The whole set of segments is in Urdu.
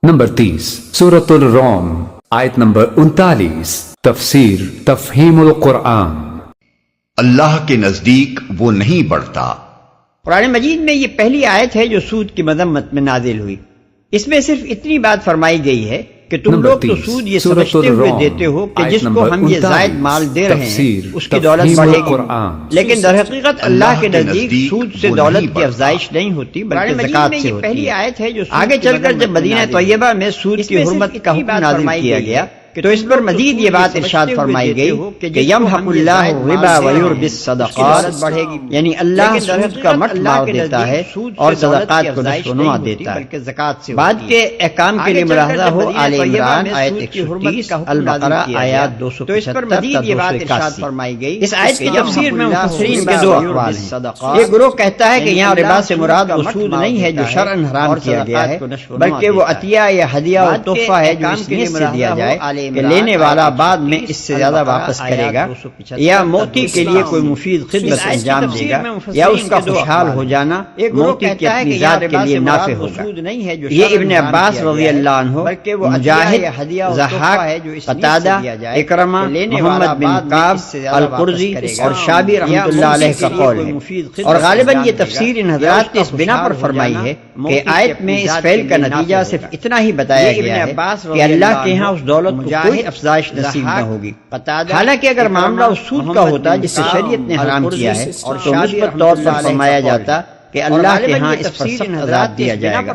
نمبر 30 سورۃ الروم آیت نمبر 39 تفسیر تفہیم القرآن۔ اللہ کے نزدیک وہ نہیں بڑھتا۔ قرآن مجید میں یہ پہلی آیت ہے جو سود کی مذمت میں نازل ہوئی۔ اس میں صرف اتنی بات فرمائی گئی ہے کہ تم لوگ تو سود یہ سمجھتے ہوئے دیتے ہو کہ جس کو ہم یہ زائد مال دے رہے ہیں اس کی دولت بڑھے گی، لیکن در حقیقت اللہ کے نزدیک سود سے دولت کی افزائش نہیں ہوتی بلکہ زکوٰۃ سے ہوتی ہے۔ آگے چل کر جب مدینہ طیبہ میں سود کی حرمت کا حکم نازل کیا گیا تو اس پر مزید یہ بات ارشاد فرمائی گئی کہ یمحق اللہ الربا ویربی الصدقات، یعنی اللہ سود کا مٹ مار دیتا ہے اور صدقات کو نشو و نما دیتا ہے۔ بعد کے احکام کے لیے ملاحظہ ہو آل عمران آیت 130، البقرہ آیات 275 تا 281۔ اس آیت کی تفسیر میں مفسرین کے دو اقوال ہیں۔ یہ گروہ کہتا ہے کہ یہاں ربا سے مراد وہ سود نہیں ہے جو شرعاً حرام کیا گیا ہے، بلکہ وہ عطیہ یا ہدیہ اور تحفہ ہے جو اس نیت سے دیا جائے کہ لینے والا بعد میں اس سے زیادہ واپس کرے گا، یا موتی کے لیے کوئی مفید خدمت انجام دے گا، یا اس کا خوشحال ہو جانا موتی کی اپنی ذات کے لیے نافع ہوگا۔ یہ ابن عباس رضی اللہ عنہ، مجاہد، ضحاک، قتادہ، اکرمہ، محمد بن کعب القرظی اور شابی رحمۃ اللہ علیہ کا قول ہے، اور غالباً یہ تفسیر ان حضرات نے اس بنا پر فرمائی ہے کہ آیت میں اس فعل کا نتیجہ صرف اتنا ہی بتایا گیا ہے کہ اللہ کے ہاں اس دولت کو کوئی افزائش نصیب نہ ہوگی۔ حالانکہ اگر معاملہ اس سود کا ہوتا جس سے شریعت نے حرام کیا ہے تو مثبت طور پر فرمایا جاتا کہ اللہ کے ہاں اس پر سخت عذاب دیا جائے گا۔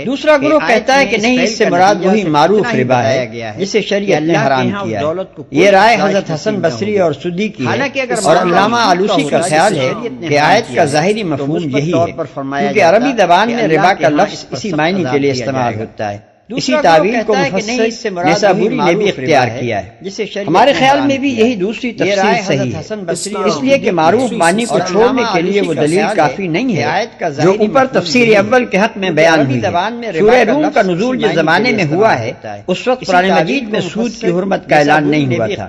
دوسرا گروہ کہتا ہے کہ نہیں، اس سے مراد وہی معروف ربا ہے جسے شریعت نے حرام کیا ہے۔ یہ رائے حضرت حسن بصری اور سدی کی ہے، اور علامہ آلوسی کا خیال ہے کہ آیت کا ظاہری مفہوم یہی ہے، کیونکہ عربی زبان میں ربا کا لفظ اسی معنی کے لیے استعمال ہوتا ہے۔ اسی تعویل کو مفسر نیسابوری نے بھی اختیار کیا ہے۔ ہمارے خیال میں بھی یہی دوسری تفسیر صحیح ہے، اس لیے کہ معروف معنی کو چھوڑنے کے لیے وہ دلیل کافی نہیں ہے جو اوپر تفسیر اول کے حق میں بیان ہوئی ہے۔ سورہ روم کا نزول جس زمانے میں ہوا ہے اس وقت قرآن مجید میں سود کی حرمت کا اعلان نہیں ہوا تھا،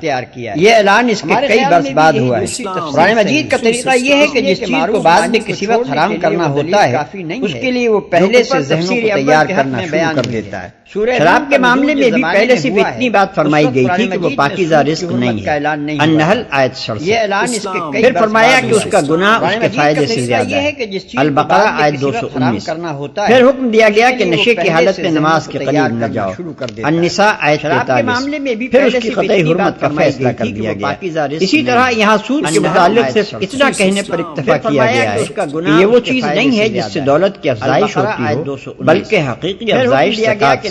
یہ اعلان اس کے کئی برس بعد ہوا ہے۔ قرآن مجید کا طریقہ یہ ہے کہ جس چیز کو بعد میں کسی وقت حرام کرنا ہوتا ہے اس کے لیے وہ پہلے سے ذہنوں کو تیار کرنا شروع کر دیتا ہے۔ شراب کے معاملے میں بھی پہلے صرف اتنی بات فرمائی گئی تھی کہ وہ پاکیزہ رزق نہیں ہے، النحل آیت 67۔ پھر فرمایا کہ اس کا گناہ اس کے فائدے سے زیادہ ہے، البقرہ آیت 219۔ پھر حکم دیا گیا کہ نشے کی حالت میں نماز کے قریب نہ جاؤ، النساء آیت 43۔ پھر اس کی قطعی حرمت کا فیصلہ کر دیا گیا۔ اسی طرح یہاں سود کے متعلق صرف اتنا کہنے پر اکتفا کیا گیا ہے کہ یہ وہ چیز نہیں ہے جس سے دولت کی افزائش ہوتی ہو، بلکہ حقیقی افزائش زکوٰۃ